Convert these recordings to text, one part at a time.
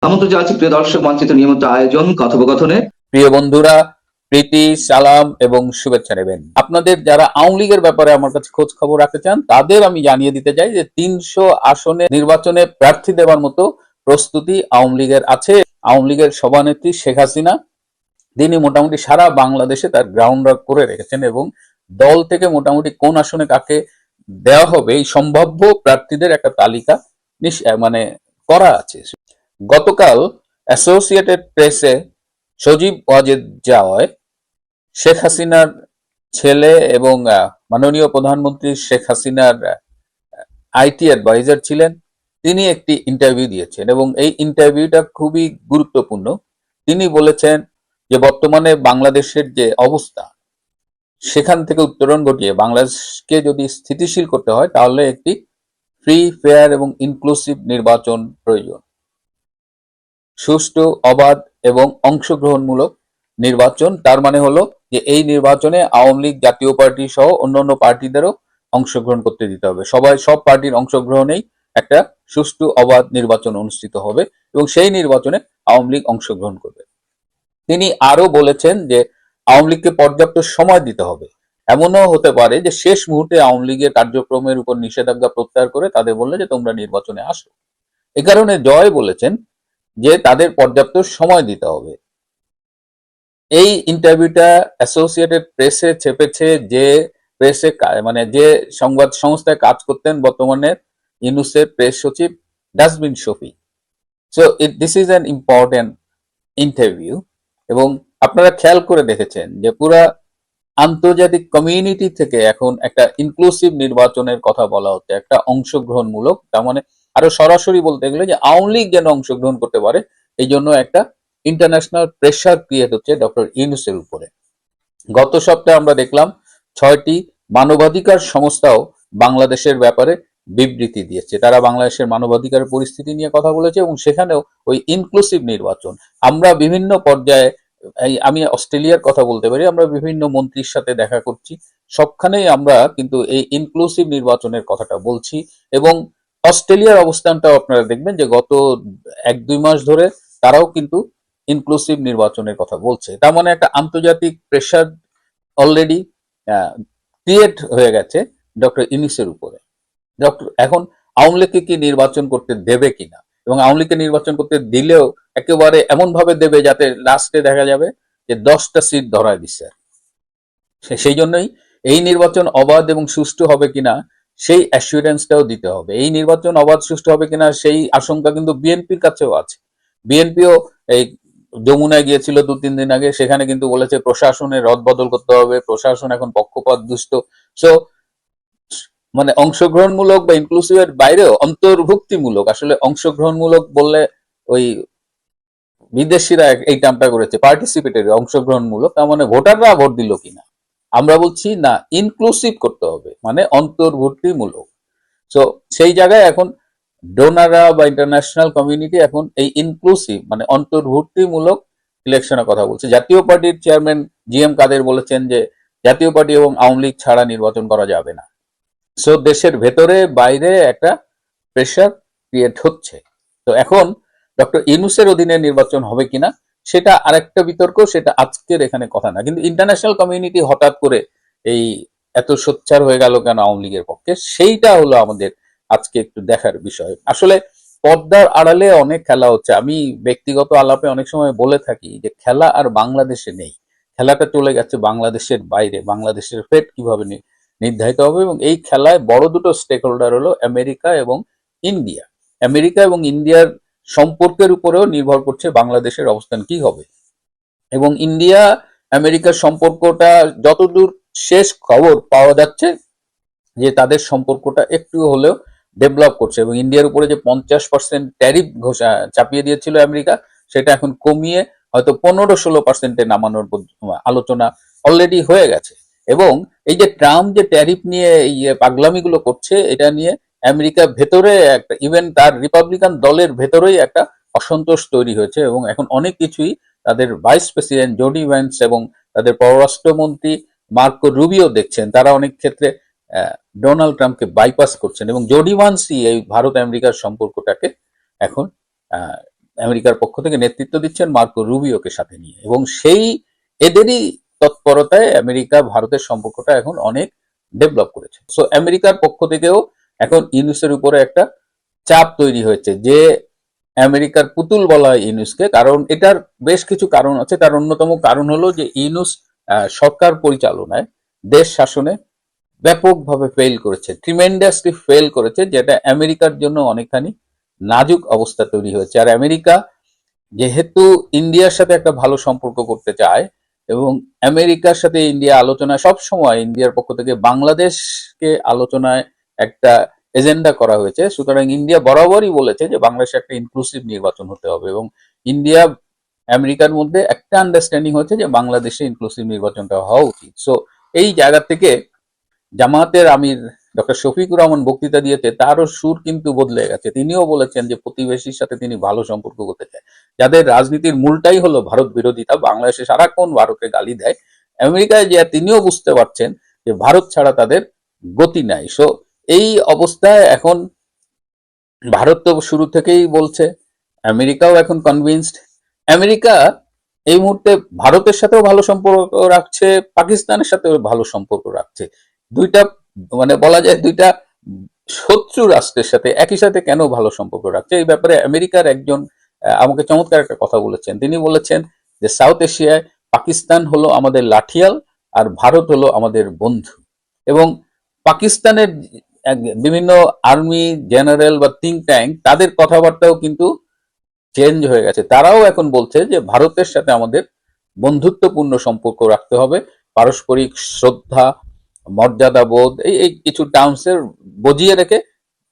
আমন্ত্রণ জানাচ্ছি প্রিয় দর্শক মানচিত্র নিয়মিত আয়োজন কথোপকথনে। প্রিয় বন্ধুরা, প্রীতি, সালাম এবং শুভেচ্ছা নেবেন। আপনাদের যারা আওয়ামী লীগের ব্যাপারে আমার কাছে খোঁজ খবর রাখতে চান তাদের আমি জানিয়ে দিতে চাই যে 300 আসনে নির্বাচনে প্রার্থী দেওয়ার মতো প্রস্তুতি আওয়ামী লীগের আছে। আওয়ামী লীগের সভানেত্রী শেখ হাসিনা তিনি মোটামুটি সারা বাংলাদেশে তার গ্রাউন্ড ওয়ার্ক করে রেখেছেন এবং দল থেকে মোটামুটি কোন আসনে কাকে দেওয়া হবে এই সম্ভাব্য প্রার্থীদের একটা তালিকা মানে করা আছে। গতকাল অ্যাসোসিয়েটেড প্রেসে সজীব ওয়াজেদ জাওয়ায় শেখ হাসিনার ছেলে এবং মাননীয় প্রধানমন্ত্রী শেখ হাসিনার আইটি অ্যাডভাইজার ছিলেন, তিনি একটি ইন্টারভিউ দিয়েছেন এবং এই ইন্টারভিউটা খুবই গুরুত্বপূর্ণ। তিনি বলেছেন যে বর্তমানে বাংলাদেশের যে অবস্থা সেখান থেকে উত্তরণ ঘটিয়ে বাংলাদেশকে যদি স্থিতিশীল করতে হয় তাহলে একটি ফ্রি, ফেয়ার এবং ইনক্লুসিভ নির্বাচন প্রয়োজন। সুষ্ঠু, অবাধ এবং অংশগ্রহণমূলক নির্বাচন, তার মানে হলো যে এই নির্বাচনে আওয়ামী লীগ, জাতীয় পার্টি সহ অন্যান্য পার্টিদেরও অংশগ্রহণ করতে দিতে হবে। সব পার্টির অংশগ্রহণেই একটা সুষ্ঠু, অবাধ নির্বাচন অনুষ্ঠিত হবে এবং সেই নির্বাচনে আওয়ামী লীগ অংশগ্রহণ করবে। তিনি আরো বলেছেন যে আওয়ামী লীগকে পর্যাপ্ত সময় দিতে হবে। এমনও হতে পারে যে শেষ মুহূর্তে আওয়ামী লীগের কার্যক্রমের উপর নিষেধাজ্ঞা প্রত্যাহার করে তাদের বললে যে তোমরা নির্বাচনে আসো। এ কারণে জয় বলেছেন যে তাদের পর্যাপ্ত সময় দিতে হবে। এই ইন্টারভিউটা অ্যাসোসিয়েটেড প্রেসে ছেপেছে যে প্রেসে মানে যে সংবাদ সংস্থায় কাজ করতেন বর্তমানে ইউনূসের প্রেস সচিব dustbin Shafi. So this is an important interview এবং আপনারা খেয়াল করে দেখেছেন যে পুরা আন্তর্জাতিক কমিউনিটি থেকে এখন একটা ইনক্লুসিভ নির্বাচনের কথা বলা হচ্ছে, একটা অংশগ্রহণমূলক। তার মানে আরো সরাসরি বলতে গেলে যে আওয়ামী লীগ যেন অংশগ্রহণ করতে পারে এই জন্য একটা ইন্টারন্যাশনাল প্রেসার ক্রিয়েট হচ্ছে ডক্টর ইউনূসের উপরে। গত সপ্তাহে আমরা দেখলাম 6টি মানবাধিকার সংস্থাও বাংলাদেশের ব্যাপারে বিবৃতি দিয়েছে। তারা বাংলাদেশের মানবাধিকার পরিস্থিতি নিয়ে কথা বলেছে এবং সেখানেও ওই ইনক্লুসিভ নির্বাচন আমরা বিভিন্ন পর্যায়ে, আমি অস্ট্রেলিয়ার কথা বলতে পারি, আমরা বিভিন্ন মন্ত্রীর সাথে দেখা করছি, সবখানেই আমরা কিন্তু এই ইনক্লুসিভ নির্বাচনের কথাটা বলছি এবং অস্ট্রেলিয়ার অবস্থানটাও আপনারা দেখবেন যে গত 1-2 মাস ধরে তারাও কিন্তু ইনক্লুসিভ নির্বাচনের কথা বলছে। তার মানে একটা আন্তর্জাতিক প্রেসার অলরেডি ক্রিয়েট হয়ে গেছে ডক্টর ইউনূসের উপরে। এখন আওয়ামী লীগকে কি নির্বাচন করতে দেবে কিনা এবং আওয়ামী লীগকে নির্বাচন করতে দিলেও একেবারে এমন ভাবে দেবে যাতে লাস্টে দেখা যাবে যে 10টা সিট ধরায় দিচ্ছে। সেই জন্যই এই নির্বাচন অবাধ এবং সুষ্ঠু হবে কিনা সেই অ্যাসুরেন্সটাও দিতে হবে। এই নির্বাচন অবাধ সুষ্ঠু হবে কিনা সেই আশঙ্কা কিন্তু বিএনপির কাছেও আছে। বিএনপিও এই যমুনায় গিয়েছিল 2-3 দিন আগে, সেখানে কিন্তু বলেছে প্রশাসনের রদবদল করতে হবে, প্রশাসন এখন পক্ষপাত দুষ্ট। সো মানে অংশগ্রহণমূলক বা ইনক্লুসিভের বাইরেও অন্তর্ভুক্তিমূলক, আসলে অংশগ্রহণমূলক বললে ওই বিদেশিরা এই টার্মটা করেছে পার্টিসিপেটরি, অংশগ্রহণমূলক, তার মানে ভোটাররা ভোট দিল কিনা। আমরা বলছি না, ইনক্লুসিভ করতে হবে, মানে অন্তর্ভুক্তিমূলক। সো সেই জায়গায় এখন ডোনাররা বা ইন্টারন্যাশনাল কমিউনিটি এখন এই ইনক্লুসিভ মানে অন্তর্ভুক্তিমূলক ইলেকশনের কথা বলছে। জাতীয় পার্টির চেয়ারম্যান জিএম কাদের বলেছেন যে জাতীয় পার্টি এবং আওয়ামী লীগ ছাড়া নির্বাচন করা যাবে না। সো দেশের ভেতরে বাইরে একটা প্রেশার ক্রিয়েট হচ্ছে। তো এখন ডক্টর ইউনূসের অধীনে নির্বাচন হবে কিনা সেটা আরেকটা বিতর্ক, সেটা আজকের এখানে কথা না। কিন্তু ইন্টারন্যাশনাল কমিউনিটি হঠাৎ করে এই এত সোচ্চার হয়ে গেল কেন আওয়ামী লীগের পক্ষে, সেইটা হলো আমাদের আজকে একটু দেখার বিষয়। আসলে পর্দার আড়ালে অনেক খেলা হচ্ছে। আমি ব্যক্তিগত আলাপে অনেক সময় বলে থাকি যে খেলা আর বাংলাদেশে নেই, খেলাটা চলে গেছে বাংলাদেশের বাইরে। বাংলাদেশের ফেট কিভাবে নির্ধারিত হবে এবং এই খেলায় বড় দুটো স্টেক হোল্ডার হলো আমেরিকা এবং ইন্ডিয়া। আমেরিকা এবং ইন্ডিয়ার সম্পর্কের উপরেও নির্ভর করছে বাংলাদেশের অবস্থান কি হবে। এবং ইন্ডিয়া আমেরিকার সম্পর্কটা যতদূর শেষ খবর পাওয়া যাচ্ছে যে তাদের সম্পর্কটা একটু হলেও ডেভেলপ করছে এবং ইন্ডিয়ার উপরে যে 50% ট্যারিফ চাপিয়ে দিয়েছিল আমেরিকা, সেটা এখন কমিয়ে হয়তো 15-16% নামানোর আলোচনা অলরেডি হয়ে গেছে। এবং এই যে ট্রাম্প যে ট্যারিফ নিয়ে এই পাগলামিগুলো করছে, এটা নিয়ে আমেরিকার ভেতরে একটা, ইভেন তার রিপাবলিকান দলের ভেতরেই একটা অসন্তোষ তৈরি হয়েছে এবং এখন অনেক কিছুই তাদের ভাইস প্রেসিডেন্ট জোডি ভ্যান্স এবং তাদের পররাষ্ট্রমন্ত্রী মার্কো রুবিও দেখছেন, তারা অনেক ক্ষেত্রে ডোনাল্ড ট্রাম্পকে বাইপাস করছেন এবং জোডি ভ্যান্সই এই ভারত আমেরিকার সম্পর্কটাকে এখন আমেরিকার পক্ষ থেকে নেতৃত্ব দিচ্ছেন মার্কো রুবিওকে সাথে নিয়ে, এবং সেই এদেরই তৎপরতায় আমেরিকা ভারতের সম্পর্কটা এখন অনেক ডেভেলপ করেছে। সো আমেরিকার পক্ষ থেকেও এখন ইউনুসের উপরে একটা চাপ তৈরি হয়েছে, যে আমেরিকার পুতুল বলা হয় ইউনুসকে। কারণ এটার বেশ কিছু কারণ আছে। তার অন্যতম কারণ হলো যে ইউনুস সরকার পরিচালনায়, দেশ শাসনে ব্যাপকভাবে ফেল করেছে, ট্রিমেন্ডাসলি ফেল করেছে, যেটা আমেরিকার জন্য অনেকখানি নাজুক অবস্থা তৈরি হয়েছে। আর আমেরিকা যেহেতু ইন্ডিয়ার সাথে একটা ভালো সম্পর্ক করতে চায়, এবং আমেরিকার সাথে ইন্ডিয়া আলোচনায় সবসময় ইন্ডিয়ার পক্ষ থেকে বাংলাদেশকে আলোচনায় একটা এজেন্ডা করা হয়েছে, সুতরাং ইন্ডিয়া বরাবরই বলেছে যে বাংলাদেশে একটা ইনক্লুসিভ নির্বাচন হতে হবে, এবং ইন্ডিয়া আমেরিকার মধ্যে একটা আন্ডারস্ট্যান্ডিং হচ্ছে যে বাংলাদেশে ইনক্লুসিভ নির্বাচনটা হওয়া উচিত। সো এই জায়গা থেকে জামায়াতের আমির ডক্টর শফিকুর রহমান বক্তৃতা দিয়েছে, তারও সুর কিন্তু বদলে গেছে। তিনিও বলেছেন যে প্রতিবেশীর সাথে তিনি ভালো সম্পর্ক করতে চায়, যাদের রাজনীতির মূলটাই হলো ভারত বিরোধিতা, বাংলাদেশে সারাক্ষণ ভারতকে গালি দেয়। আমেরিকায় যে তিনিও বুঝতে পারছেন যে ভারত ছাড়া তাদের গতি নাই। সো এই অবস্থায় এখন ভারত তো শুরু থেকেই বলছে, আমেরিকাও এখন কনভিন্সড। আমেরিকা এই মুহূর্তে ভারতের সাথেও ভালো সম্পর্ক রাখছে, পাকিস্তানের সাথেও ভালো সম্পর্ক রাখছে। দুইটা মানে বলা যায় দুইটা শত্রু রাষ্ট্রের সাথে একই সাথে কেন ভালো সম্পর্ক রাখছে, এই ব্যাপারে আমেরিকার একজন আমাকে চমৎকার একটা কথা বলেছেন। তিনি বলেছেন যে সাউথ এশিয়ায় পাকিস্তান হলো আমাদের লাঠিয়াল, আর ভারত হলো আমাদের বন্ধু। এবং পাকিস্তানের বিভিন্ন আর্মি জেনারেল বা থিঙ্ক ট্যাঙ্ক, তাদের কথাবার্তাও কিন্তু চেঞ্জ হয়ে গেছে। তারাও এখন বলছে যে ভারতের সাথে আমাদের বন্ধুত্বপূর্ণ সম্পর্ক রাখতে হবে, পারস্পরিক শ্রদ্ধা, মর্যাদা বোধ, এই কিছু টার্মসের বজিয়ে রেখে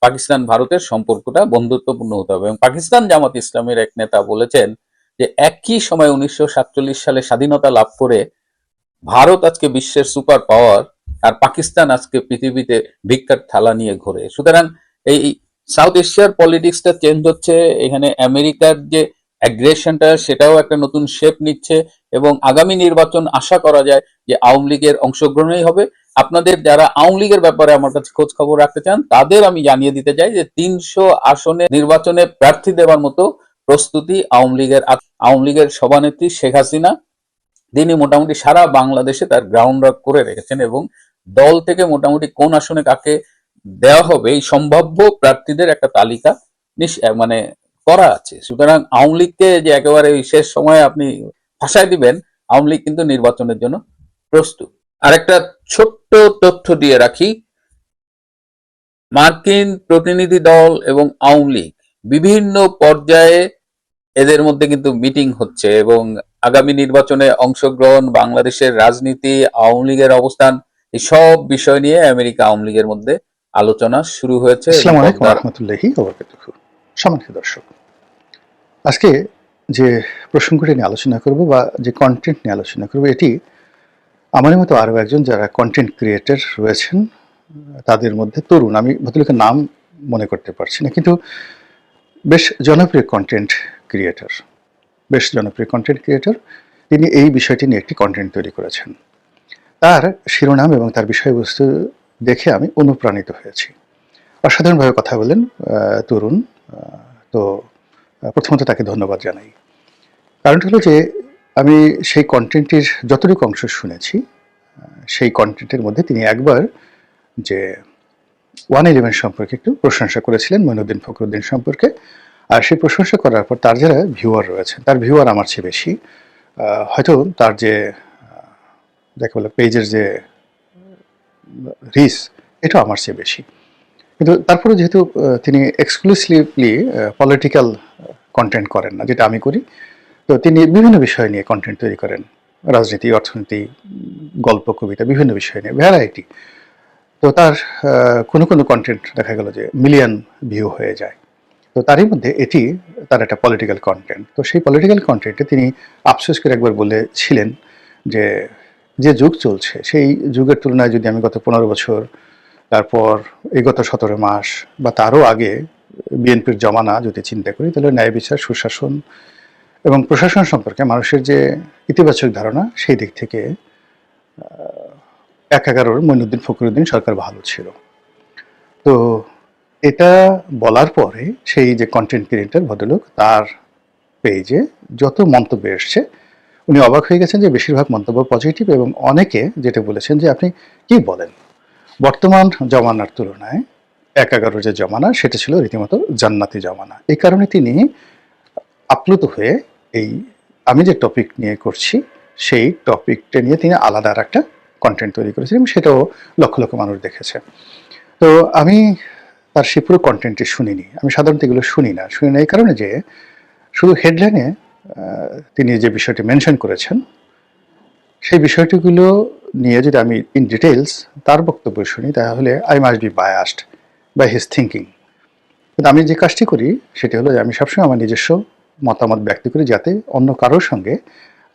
পাকিস্তান ভারতের সম্পর্কটা বন্ধুত্বপূর্ণ হতে হবে। এবং পাকিস্তান জামাত ইসলামের এক নেতা বলেছেন যে একই সময় 1947 সালে স্বাধীনতা লাভ করে ভারত আজকে বিশ্বের সুপার পাওয়ার, আর পাকিস্তান আজকে পৃথিবীতে ভিক্ষার থালা নিয়ে ঘোরে। সুতরাং এই সাউথ এশিয়ার পলিটিক্সটা চেঞ্জ হচ্ছে, এখানে আমেরিকার যে অ্যাগ্রেশনটা সেটাও একটা নতুন শেপ নিচ্ছে, এবং আগামী নির্বাচন আশা করা যায় যে আওয়ামী লীগের অংশগ্রহণই হবে। আপনাদের যারা আওয়ামী লীগের ব্যাপারে আমার কাছে খোঁজ খবর রাখতে চান, তাদের আমি জানিয়ে দিতে চাই যে 300 আসনে নির্বাচনে প্রার্থী দেওয়ার মতো প্রস্তুতি আওয়ামী লীগের সভানেত্রী শেখ হাসিনা, তিনি মোটামুটি সারা বাংলাদেশে তার গ্রাউন্ড ওয়ার্ক করে রেখেছেন, এবং দল থেকে মোটামুটি কোন আসনে কাকে দেওয়া হবে এই সম্ভাব্য প্রার্থীদের একটা তালিকা মানে করা আছে। সুতরাং আওয়ামী লীগকে যে একেবারে শেষ সময়ে আপনি ফাঁসায় দিবেন, আওয়ামী লীগ কিন্তু নির্বাচনের জন্য প্রস্তুত। আর একটা ছোট্ট তথ্য দিয়ে রাখি, মার্কিন প্রতিনিধি দল এবং আওয়ামী লীগ বিভিন্ন পর্যায়ে এদের মধ্যে কিন্তু মিটিং হচ্ছে, এবং আগামী নির্বাচনে অংশগ্রহণ, বাংলাদেশের রাজনীতি, আওয়ামী লীগের অবস্থান, এই সব বিষয় নিয়ে আমেরিকা আওয়ামী লীগের মধ্যে আলোচনা শুরু হয়েছে। আসসালামু আলাইকুম ওয়া রাহমাতুল্লাহি ওয়া বারাকাতুহু। সম্মানিত দর্শক, আজকে যে প্রসঙ্গটি নিয়ে আলোচনা করব বা যে কন্টেন্ট নিয়ে আলোচনা করব, এটি আমার মতো আরও একজন যারা কন্টেন্ট ক্রিয়েটর রয়েছেন তাদের মধ্যে তরুণ, আমি ভদ্রলোকের নাম মনে করতে পারছি না, কিন্তু বেশ জনপ্রিয় কন্টেন্ট ক্রিয়েটর, তিনি এই বিষয়টি নিয়ে একটি কন্টেন্ট তৈরি করেছেন। তার শিরোনাম এবং তার বিষয়বস্তু দেখে আমি অনুপ্রাণিত হয়েছি। অসাধারণভাবে কথা বলেন তরুণ। তো প্রথমত তাকে ধন্যবাদ জানাই। কারণটা হলো যে আমি সেই কন্টেন্টের যতটুকু অংশ শুনেছি, সেই কন্টেন্টের মধ্যে তিনি একবার যে 111 সম্পর্কে একটু প্রশংসা করেছিলেন, মঈনুদ্দিন ফখরুদ্দিন সম্পর্কে। আর সেই প্রশংসা করার পর তার যারা ভিউয়ার রয়েছেন, তার ভিউয়ার আমার চেয়ে বেশি, হয়তো তার যে যাকে বলে পেজের যে রিচ, এটাও আমার চেয়ে বেশি। কিন্তু তারপরে যেহেতু তিনি এক্সক্লুসিভলি পলিটিক্যাল কন্টেন্ট করেন না, যেটা আমি করি, তো তিনি বিভিন্ন বিষয় নিয়ে কন্টেন্ট তৈরি করেন, রাজনীতি, অর্থনীতি, গল্প, কবিতা, বিভিন্ন বিষয় নিয়ে ভ্যারাইটি। তো তার কোনো কোনো কন্টেন্ট দেখা গেল যে মিলিয়ন ভিউ হয়ে যায়। তো তারই মধ্যে এটি তার একটা পলিটিক্যাল কন্টেন্ট। তো সেই পলিটিক্যাল কন্টেন্টে তিনি আফসোস করে একবার বলেছিলেন যে যে যুগ চলছে, সেই যুগের তুলনায় যদি আমি গত 15 বছর, তারপর এই গত 17 মাস বা তারও আগে বিএনপির জমানা যদি চিন্তা করি, তাহলে ন্যায় বিচার, সুশাসন এবং প্রশাসন সম্পর্কে মানুষের যে ইতিবাচক ধারণা, সেই দিক থেকে 11-র মঈনুদ্দিন ফখরুদ্দিন সরকার ভালো ছিল। তো এটা বলার পরে সেই যে কন্টেন্ট ক্রিয়েটর ভদ্রলোক, তার পেজে যত মন্তব্য এসছে উনি অবাক হয়ে গেছেন যে বেশিরভাগ মন্তব্য পজিটিভ, এবং অনেকে যেটা বলেছেন যে আপনি কি বলেন, বর্তমান জমানার তুলনায় 11 যে জমানা সেটা ছিল রীতিমতো জান্নাতি জমানা। এই কারণে তিনি আপ্লুত হয়ে এই আমি যে টপিক নিয়ে করছি সেই টপিকটা নিয়ে তিনি আলাদা আর একটা কন্টেন্ট তৈরি করেছেন, এবং সেটাও লক্ষ লক্ষ মানুষ দেখেছে। তো আমি তার সেই পুরো কন্টেন্টটি শুনিনি, আমি সাধারণত এগুলো শুনি না এই কারণে যে শুধু হেডলাইনে তিনি যে বিষয়টি মেনশন করেছেন সেই বিষয়টিগুলো নিয়ে যদি আমি ইন ডিটেলস তার বক্তব্য শুনি তাহলে I must be biased by his thinking. কিন্তু আমি যে কাজটি করি সেটি হলো যে আমি সবসময় আমার নিজস্ব মতামত ব্যক্ত করি, যাতে অন্য কারোর সঙ্গে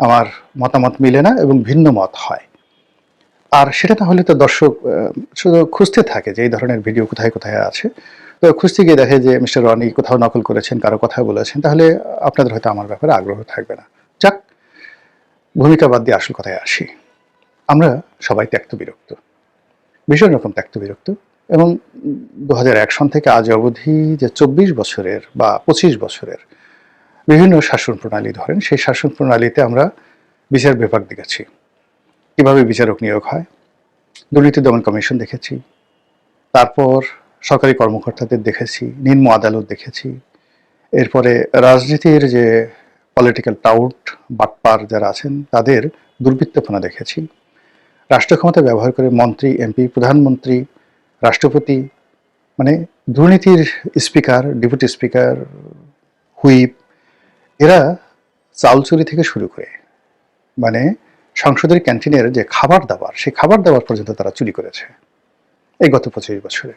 আমার মতামত মিলে না এবং ভিন্ন মত হয়। আর সেটা না হলে তো দর্শক শুধু খুঁজতে থাকে যে এই ধরনের ভিডিও কোথায় কোথায় আছে। তো খুঁজতে গিয়ে দেখে যে মিস্টার রনি কোথাও নকল করেছেন, কারো কথা বলেছেন, তাহলে আপনাদের হয়তো আমার ব্যাপারে আগ্রহ থাকবে না। যাক, ভূমিকা বাদ দিয়ে আসল কথায় আসি। আমরা সবাই ত্যক্ত বিরক্ত, ভীষণ রকম ত্যক্ত বিরক্ত, এবং 2001 সন থেকে আজ অবধি যে 24 বছরের বা 25 বছরের বিভিন্ন শাসন প্রণালী ধরেন, সেই শাসন প্রণালীতে আমরা বিচার বিভাগ দেখেছি, কিভাবে বিচারক নিয়োগ হয়, দুর্নীতি দমন কমিশন দেখেছি, তারপর সরকারি কর্মকর্তাদের দেখেছি, নিম্ন আদালত দেখেছি, এরপরে রাজনীতির যে পলিটিক্যাল টাউট বাটপার যারা আছেন তাদের দুর্বৃত্তপনা দেখেছি, রাষ্ট্র ক্ষমতা ব্যবহার করে মন্ত্রী, এমপি, প্রধানমন্ত্রী, রাষ্ট্রপতি, মানে দুর্নীতির স্পিকার, ডেপুটি স্পিকার, হুইপ, এরা চাউল চুরি থেকে শুরু করে মানে সংসদের ক্যান্টিনের যে খাবার দাবার, সেই খাবার দাবার পর্যন্ত তারা চুরি করেছে এই গত 25 বছরে।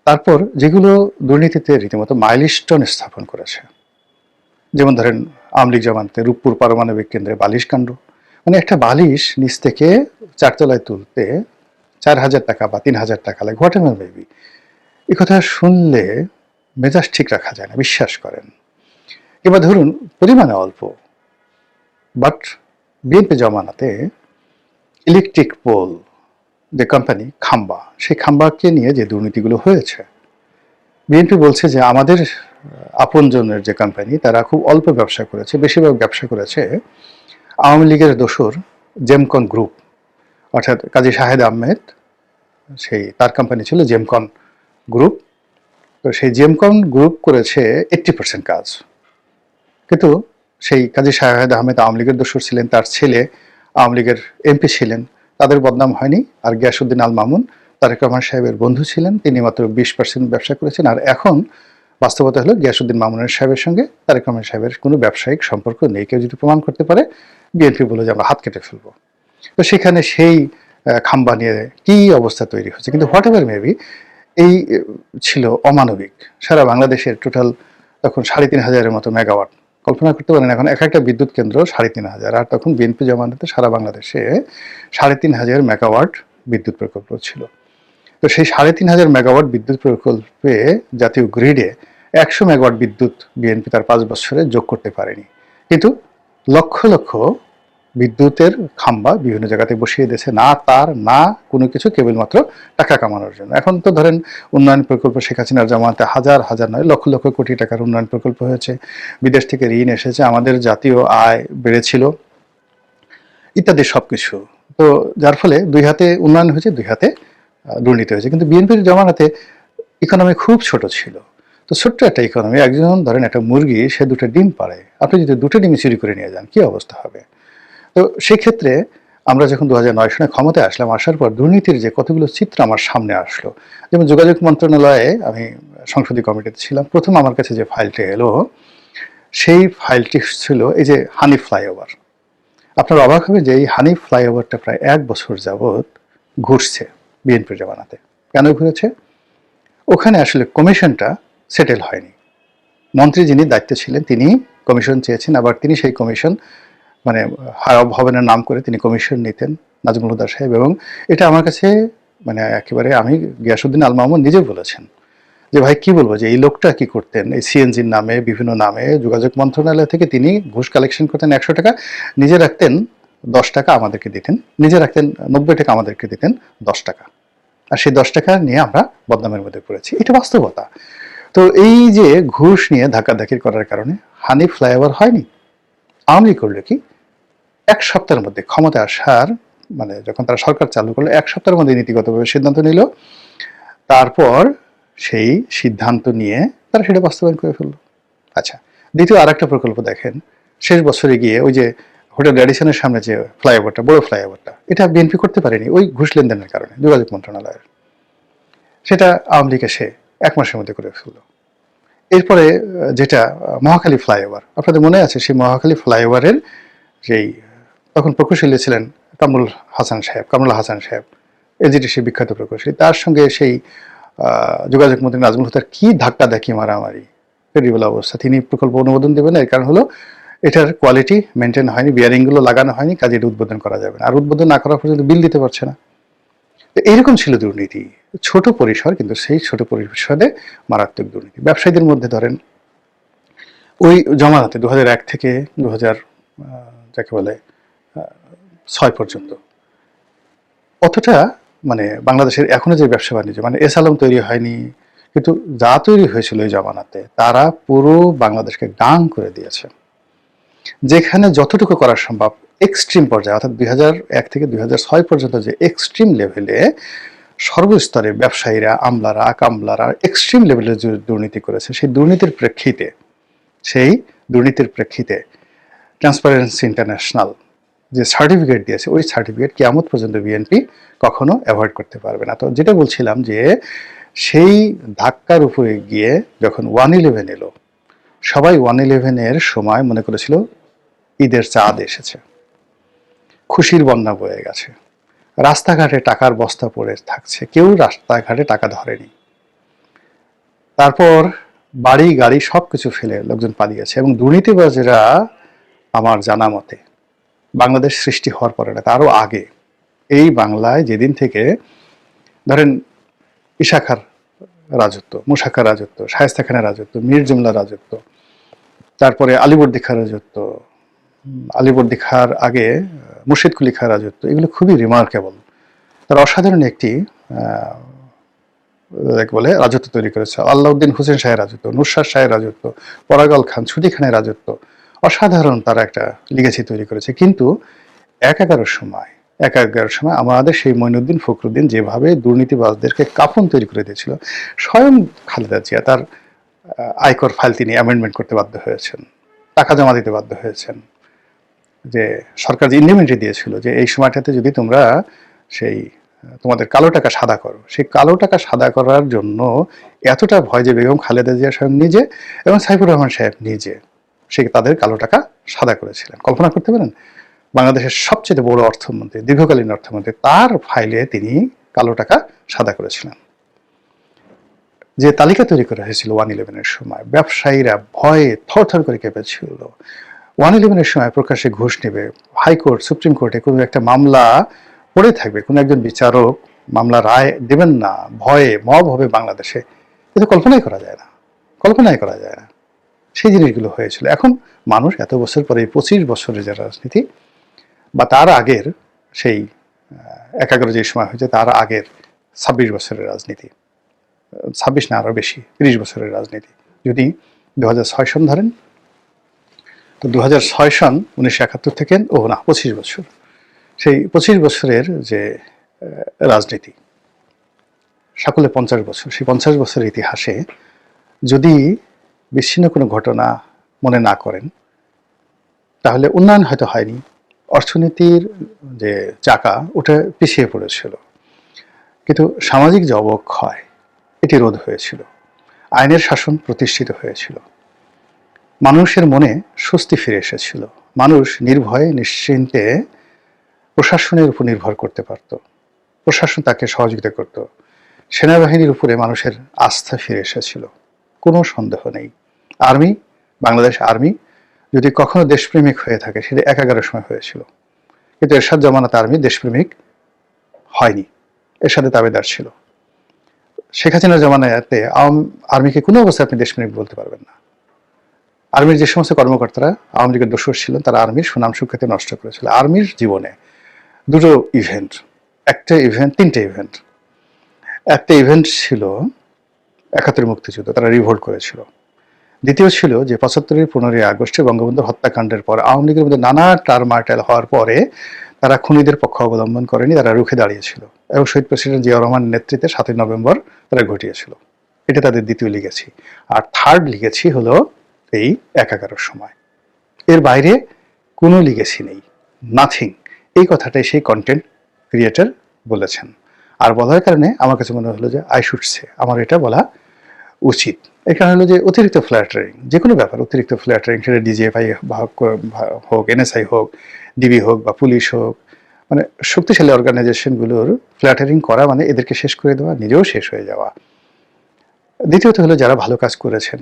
তারপর যেগুলো দুর্নীতিতে রীতিমতো মাইলস্টোন স্থাপন করেছে, যেমন ধরেন আওয়ামী লীগ জামানতে রূপপুর পারমাণবিক কেন্দ্রে বালিশ কাণ্ড, মানে একটা বালিশ নিচ থেকে 4 তলায় তুলতে 4,000 টাকা বা 3,000 টাকা লাগে, হোয়াট এভার মেবি। এই কথা শুনলে মেজাজ ঠিক রাখা যায় না, বিশ্বাস করেন। কিংবা ধরুন পরিমাণে অল্প, বাট বিএনপি জমানাতে ইলেকট্রিক পোল যে কোম্পানি খাম্বা, সেই খাম্বাকে নিয়ে যে দুর্নীতিগুলো হয়েছে, বিএনপি বলছে যে আমাদের আপনজনের যে কোম্পানি তারা খুব অল্প ব্যবসা করেছে, বেশিরভাগ ব্যবসা করেছে আওয়ামী লীগের দোসর জেমকন গ্রুপ, অর্থাৎ কাজী শাহেদ আহমেদ, সেই তার কোম্পানি ছিল জেমকন গ্রুপ। তো সেই জেমকন গ্রুপ করেছে 80% কাজ, কিন্তু সেই কাজী শাহেদ আহমেদ আওয়ামী লীগের দোসর ছিলেন, তার ছেলে আওয়ামী লীগের এমপি ছিলেন, তাদের বদনাম হয়নি। আর গিয়াসউদ্দিন আল মামুন তারেক রহমান সাহেবের বন্ধু ছিলেন, তিনি মাত্র 20% ব্যবসা করেছেন। আর এখন বাস্তবতা হলো গিয়াসউদ্দিন মামুনের সাহেবের সঙ্গে তারেক রহমান সাহেবের কোনো ব্যবসায়িক সম্পর্ক নেই। কেউ যদি প্রমাণ করতে পারে বিএনপি বলে যে আমরা হাত কেটে ফেলবো। তো সেখানে সেই খাম্বা নিয়ে কি অবস্থা তৈরি হচ্ছে। কিন্তু হোয়াট এভার মেবি, এই ছিল অমানবিক। সারা বাংলাদেশের টোটাল তখন 3,500-এর মতো মেগাওয়াট, কল্পনা করতে পারেন এখন এক একটা বিদ্যুৎ কেন্দ্র 3,500, আর তখন বিএনপি জমানাতে সারা বাংলাদেশে 3,500 মেগাওয়াট বিদ্যুৎ প্রকল্প ছিল। তো সেই 3,500 মেগাওয়াট বিদ্যুৎ প্রকল্পে জাতীয় গ্রিডে 100 মেগাওয়াট বিদ্যুৎ বিএনপি তার 5 বছরে যোগ করতে পারেনি, কিন্তু লক্ষ লক্ষ বিদ্যুতের খাম্বা বিভিন্ন জায়গাতে বসিয়ে দিয়েছে, না তার না কোনো কিছু, কেবলমাত্র টাকা কামানোর জন্য। এখন তো ধরেন উন্নয়ন প্রকল্প শেখ হাসিনার জামানাতে হাজার হাজার নয় লক্ষ লক্ষ কোটি টাকার উন্নয়ন প্রকল্প হয়েছে, বিদেশ থেকে ঋণ এসেছে, আমাদের জাতীয় আয় বেড়েছিল, ইত্যাদি সবকিছু। তো যার ফলে দুই হাতে উন্নয়ন হয়েছে, দুই হাতে দুর্নীতি হয়েছে। কিন্তু বিএনপির জমানাতে ইকোনমি খুব ছোট ছিল। তো ছোট্ট একটা ইকোনমি, একজন ধরেন একটা মুরগি সে 2টা ডিম পাড়ে, আপনি যদি 2টা ডিম চুরি করে নিয়ে যান কি অবস্থা হবে। তো সেক্ষেত্রে আমরা যখন 2009 সনে ক্ষমতায় আসলাম, আসার পর দুর্নীতির যে কতগুলো চিত্র আমার সামনে আসলো। যেমন যোগাযোগ মন্ত্রণালয়ে আমি সংসদীয় কমিটিতে ছিলাম, প্রথম আমার কাছে যে ফাইলটি এলো সেই ফাইলটি ছিল এই যে হানি ফ্লাইওভার। আপনার অবাক হবে যে এই হানি ফ্লাইওভারটা প্রায় 1 বছর যাবৎ ঘুরছে বিএনপির জমানাতে। কেন ঘুরেছে? ওখানে আসলে কমিশনটা সেটেল হয়নি। মন্ত্রী যিনি দায়িত্বে ছিলেন তিনি কমিশন চেয়েছেন, আবার তিনি সেই কমিশন মানে ভবনের নাম করে তিনি কমিশন নিতেন, নাজমুল হুদা সাহেব। এবং এটা আমার কাছে মানে একেবারে, আমি গিয়াসউদ্দিন আল মামুন নিজে বলেছেন যে ভাই কি বলবো, যে এই লোকটা কি করতেন, এই সিএনজির নামে বিভিন্ন নামে যোগাযোগ মন্ত্রণালয় থেকে তিনি ঘুষ কালেকশন করতেন 100 টাকা, নিজে রাখতেন 10 টাকা আমাদেরকে দিতেন, নিজে রাখতেন 90 টাকা আমাদেরকে দিতেন 10 টাকা, আর সেই 10 টাকা নিয়ে আমরা বদনামের মধ্যে পড়েছি। এটা বাস্তবতা। তো এই যে ঘুষ নিয়ে ধাক্কাধাক্কি করার কারণে হানি ফ্লাইওভার হয়নি। আওয়ামী লীগ করলো কি, এক সপ্তাহের মধ্যে ক্ষমতা আসার মানে যখন তারা সরকার চালু করলো, এক সপ্তাহের মধ্যে নীতিগতভাবে সিদ্ধান্ত নিল, তারপর সেই সিদ্ধান্ত নিয়ে তারা সেটা বাস্তবায়ন করে ফেললো। আচ্ছা, দ্বিতীয় আর একটা প্রকল্প দেখেন, শেষ বছরে গিয়ে ওই যে হোটেল র্যাডিসনের সামনে যে ফ্লাইওভারটা, বড় ফ্লাইওভারটা, এটা বিএনপি করতে পারেনি ওই ঘুষ লেনদেনের কারণে, যোগাযোগ মন্ত্রণালয়ের। সেটা আওয়ামী লীগ এসে 1 মাসের মধ্যে করে ফেললো। এরপরে যেটা মহাখালী ফ্লাইওভার, আপনাদের মনে আছে সেই মহাখালী ফ্লাইওভারের যেই তখন প্রকৌশলী ছিলেন কামরুল হাসান সাহেব, এজিটিসি বিখ্যাত প্রকৌশলী, তার সঙ্গে সেই যোগাযোগ মন্ত্রী নাজমুল হুদার কি ধাক্কা দেখি মারামারি, ফেরিবল অবস্থা। তিনি প্রকল্প অনুমোদন দেবেন, এর কারণ হলো এটার কোয়ালিটি মেনটেন হয়নি, বিয়ারিংগুলো লাগানো হয়নি, কাজে এটা উদ্বোধন করা যাবে না, আর উদ্বোধন না করা পর্যন্ত বিল দিতে পারছে না। এইরকম ছিল দুর্নীতি, ছোট পরিসর, কিন্তু সেই ছোট পরিসরে মারাত্মক দুর্নীতি। ব্যবসায়ীদের মধ্যে ধরেন ওই জমানাতে 2001 থেকে 2000 যাকে বলে 6 পর্যন্ত অতটা মানে বাংলাদেশের এখনো যে ব্যবসা বাণিজ্য মানে এসালাম তৈরি হয়নি, কিন্তু যা তৈরি হয়েছিল ওই জমানাতে তারা পুরো বাংলাদেশকে গাং করে দিয়েছে। যেখানে যতটুকু করা সম্ভব এক্সট্রিম পর্যায়ে, অর্থাৎ 2001 থেকে 2006 পর্যন্ত যে এক্সট্রিম লেভেলে সর্বস্তরে ব্যবসায়ীরা, আমলারা, কামলারা এক্সট্রিম লেভেলে যে দুর্নীতি করেছে, সেই দুর্নীতির প্রেক্ষিতে ট্রান্সপারেন্সি ইন্টারন্যাশনাল যে সার্টিফিকেট দিয়েছে, ওই সার্টিফিকেট কিয়ামত পর্যন্ত বিএনপি কখনো অ্যাভয়েড করতে পারবে না। তো যেটা বলছিলাম যে সেই ধাক্কার উপরে গিয়ে যখন 1/11 এলো, সবাই 1/11-এর সময় মনে করেছিল ঈদের চাঁদ এসেছে, খুশির বন্যা বয়ে গেছে, রাস্তাঘাটে টাকার বস্তা পড়ে থাকছে, কেউ রাস্তাঘাটে টাকা ধরেনি। তারপর বাড়ি গাড়ি সবকিছু ফেলে লোকজন পালিয়েছে, এবং দুর্নীতিবাজেরা আমার জানা মতে বাংলাদেশ সৃষ্টি হওয়ার পরে না, তারও আগে এই বাংলায় যেদিন থেকে ধরেন ইশাখার রাজত্ব, মুশাখার রাজত্ব, শায়েস্তা খানের রাজত্ব, মীর জুমলার রাজত্ব, তারপরে আলিবর্দী খার রাজত্ব, আলিবর্দী খার আগে মুর্শিদ কুলি খার রাজত্ব, এগুলো খুবই রিমার্কেবল। তার অসাধারণ একটি বলে রাজত্ব তৈরি করেছে। আল্লাউদ্দিন হোসেন শাহের রাজত্ব, নুসরাত শাহের রাজত্ব, পরাগল খান, ছুটি খানের রাজত্ব, অসাধারণ তারা একটা লিগেসি তৈরি করেছে। কিন্তু 11-11 সময় আমাদের সেই মঈনুদ্দিন ফখরুদ্দিন যেভাবে দুর্নীতিবাজদেরকে কাফন তৈরি করে দিয়েছিল, স্বয়ং খালেদা জিয়া তার আয়কর ফাইল তিনি অ্যামেন্ডমেন্ট করতে বাধ্য হয়েছেন, টাকা জমা দিতে বাধ্য হয়েছেন, যে সরকার যে ইন্ডিমেন্টরি দিয়েছিল যে এই সময়টাতে যদি তোমরা সেই তোমাদের কালো টাকা সাদা করো, সেই কালো টাকা সাদা করার জন্য এতটা ভয় যে বেগম খালেদা জিয়া স্বয়ং নিজে এবং সাইফুর রহমান সাহেব নিজে তাদের কালো টাকা সাদা করেছিলেন। কল্পনা করতে পারেন, বাংলাদেশের সবচেয়ে বড় অর্থমন্ত্রী, দীর্ঘকালীন অর্থমন্ত্রী, তার ফাইলে তিনি কালো টাকা সাদা করেছিলেন। যে তালিকা তৈরি করা হয়েছিল 1/11-এর সময়, ব্যবসায়ীরা ভয়ে থরথর করে কেঁপেছিল। 1/11-এর সময় প্রকাশ্যে ঘুষ নেবে, হাইকোর্ট, সুপ্রিম কোর্টে কোনো একটা মামলা পড়ে থাকবে, কোনো একজন বিচারক মামলা রায় দেবেন না, ভয়ে মব হবে বাংলাদেশে, এটা কল্পনাই করা যায় না। সেই জিনিসগুলো হয়েছিল। এখন মানুষ এত বছর পরে 25 বছরের যে রাজনীতি বা তার আগের সেই 11 যে সময় হয়েছে তার আগের 26 বছরের রাজনীতি, 26 না আরো বেশি, 30 বছরের রাজনীতি যদি 2006 সন ধরেন, তো 2006 সন 1971 থেকে 25 বছর, সেই 25 বছরের যে রাজনীতি সকলে 50 বছর, সেই 50 বছরের ইতিহাসে যদি বিচ্ছিন্ন কোনো ঘটনা মনে না করেন তাহলে উন্নয়ন হয়তো হয়নি, অর্থনীতির যে চাকা ওটা পিছিয়ে পড়েছিল, কিন্তু সামাজিক যে অবক্ষয় এটি রোধ হয়েছিল, আইনের শাসন প্রতিষ্ঠিত হয়েছিল, মানুষের মনে স্বস্তি ফিরে এসেছিল, মানুষ নির্ভয়ে নিশ্চিন্তে প্রশাসনের উপর নির্ভর করতে পারত, প্রশাসন তাকে সহযোগিতা করত, সেনাবাহিনীর উপরে মানুষের আস্থা ফিরে এসেছিল, কোনো সন্দেহ নেই। বাংলাদেশ আর্মি যদি কখনো দেশপ্রেমিক হয়ে থাকে সেটা 11 সময় হয়েছিল, কিন্তু এরশাদ জামানাতে আর্মি দেশপ্রেমিক হয়নি, এর সাথে দাবিদার ছিল। শেখ হাসিনার জামানাতে আর্মিকে কোনো অবস্থায় আপনি দেশপ্রেমিক বলতে পারবেন না। আর্মির যে সমস্ত কর্মকর্তারা আওয়ামী লীগের দোষর ছিলেন তারা আর্মির সুনাম সুখ্যাতি নষ্ট করেছিল। আর্মির জীবনে তিনটে ইভেন্ট, একটা ইভেন্ট ছিল 71 মুক্তিযুদ্ধ, তারা রিভোল্ট করেছিল। দ্বিতীয় ছিল যে 75-এর 15ই আগস্টে বঙ্গবন্ধুর হত্যাকাণ্ডের পর আওয়ামী লীগের মধ্যে নানা টারমাটাইল হওয়ার পরে তারা খুনিদের পক্ষ অবলম্বন করেনি, তারা রুখে দাঁড়িয়েছিল এবং শহীদ প্রেসিডেন্ট জিয়াউর রহমানের নেতৃত্বে 7ই নভেম্বর তারা ঘটিয়েছিল। এটা তাদের দ্বিতীয় লিগেছি। আর থার্ড লিগেছি হলো এই 11-র সময়। এর বাইরে কোনো লিগেসি নেই, নাথিং। এই কথাটাই সেই কন্টেন্ট ক্রিয়েটর বলেছেন। আর বলার কারণে আমার কাছে মনে হলো যে আই শুড সে, আমার এটা বলা উচিত। এই কারণ হলো যে অতিরিক্ত ফ্ল্যাটারিং, যে কোনো ব্যাপার অতিরিক্ত ফ্ল্যাটারিং, সেটা ডিজিএফআই হোক, এনএসআই হোক, ডিবি হোক বা পুলিশ হোক, মানে শক্তিশালী অর্গানাইজেশনগুলোর ফ্ল্যাটারিং করা মানে এদেরকে শেষ করে দেওয়া, নিজেও শেষ হয়ে যাওয়া। দ্বিতীয়ত হলো যারা ভালো কাজ করেছেন,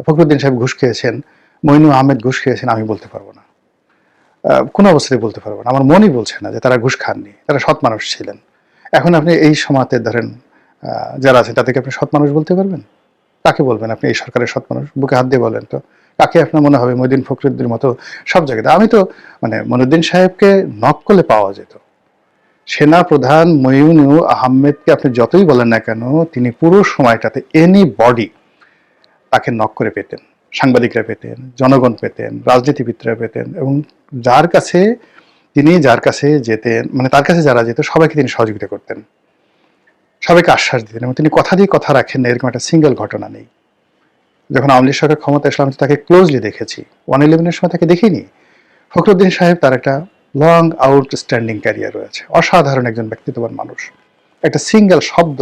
ফখরুদ্দিন সাহেব ঘুষ খেয়েছেন, মইনু আহমেদ ঘুষ খেয়েছেন, আমি বলতে পারবো না, কোনো অবস্থায় বলতে পারবো না। আমার মনই বলছে না যে তারা ঘুষ খাননি, তারা সৎ মানুষ ছিলেন। এখন আপনি এই সমাজে ধরেন যারা আছে তাদেরকে আপনি সৎ মানুষ বলতে পারবেন? কাকে বলবেন আপনি এই সরকারের সৎ মানুষ? বুকে হাত দিয়ে বলেন তো, কাকে আপনার মনে হবে মইনুদ্দিন ফখরুদ্দিনের মতো সব জায়গাতে? আমি তো মানে মইনুদ্দিন সাহেবকে নক করলে পাওয়া যেত। সেনা প্রধান মইনু আহমেদকে আপনি যতই বলেন না কেন, তিনি পুরো সময়টাতে এনি বডি তাকে নক করে পেতেন, সাংবাদিকরা পেতেন, জনগণ পেতেন, রাজনীতিবিদরা পেতেন, এবং যার কাছে যেতেন, মানে তার কাছে যারা যেত সবাইকে তিনি সহযোগিতা করতেন, সবাইকে আশ্বাস দিতেন, এবং তিনি কথা দিয়ে কথা রাখেন না এরকম একটা সিঙ্গেল ঘটনা নেই। যখন আওয়ামী লীগ সরকার ক্ষমতা আসলে আমি তাকে ক্লোজলি দেখেছি, 111-এর সময় তাকে দেখিনি। ফখরুদ্দিন সাহেব, তার একটা লং আউটস্ট্যান্ডিং ক্যারিয়ার রয়েছে, অসাধারণ একজন ব্যক্তিত্ববান মানুষ। একটা সিঙ্গেল শব্দ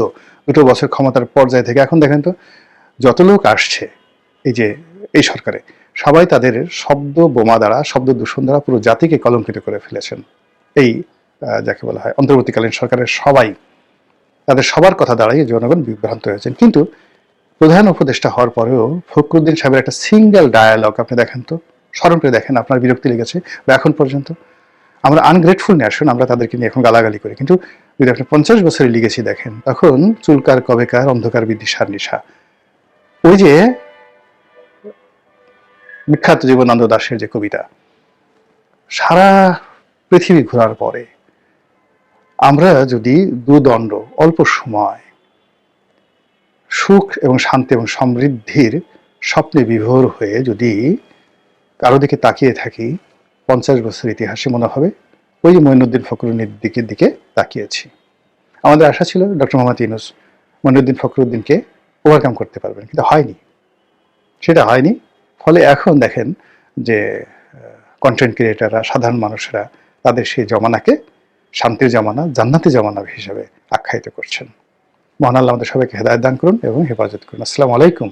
2 বছর ক্ষমতার পর্যায়ে থেকে এখন দেখেন তো যত লোক আসছে এই সরকারে, সবাই তাদের শব্দ বোমা দ্বারা, শব্দ দূষণ দ্বারা পুরো জাতিকে কলঙ্কিত করে ফেলেছেন। এই যাকে বলা হয় অন্তর্বর্তীকালীন সরকারের সবাই, তাদের সবার কথা দ্বারাই জনগণ বিভ্রান্ত হয়েছেন। কিন্তু প্রধান উপদেষ্টা হওয়ার পরেও ফখরুদ্দিন সাহেবের একটা সিঙ্গেল ডায়ালগ আপনি দেখেন তো, স্মরণ করে দেখেন, আপনার বিরক্তি লেগেছে বা এখন পর্যন্ত? আমরা আনগ্রেটফুল নেশন, আমরা তাদেরকে নিয়ে এখন গালাগালি করি, কিন্তু যদি আপনি 50 বছরের লিগেছি দেখেন, তখন চুলকার কবেকার অন্ধকার বিদিশার নিশা, ওই যে বিখ্যাত জীবনানন্দ দাশের যে কবিতা, সারা পৃথিবী ঘোরার পরে আমরা যদি দুদণ্ড অল্প সময় সুখ এবং শান্তি এবং সমৃদ্ধির স্বপ্নে বিভোর হয়ে যদি কারো দিকে তাকিয়ে থাকি, 50 বছর ইতিহাসে মনে হবে ওই যে মঈনুদ্দিন ফখরুদ্দিনের দিকে তাকিয়েছি। আমাদের আশা ছিল ডক্টর মোহাম্মদ ইউনূস মঈনুদ্দিন ফখরুদ্দিনকে ওভারকাম করতে পারবেন, কিন্তু হয়নি, সেটা হয়নি। ফলে এখন দেখেন যে কন্টেন্ট ক্রিয়েটাররা, সাধারণ মানুষরা তাদের সেই জমানাকে শান্তির জমানা, জান্নাতি জমানা হিসাবে আখ্যায়িত করছেন। মহান আল্লাহ আমাদের সবাইকে হেদায়েত দান করুন এবং হেফাজত করুন। আসসালামু আলাইকুম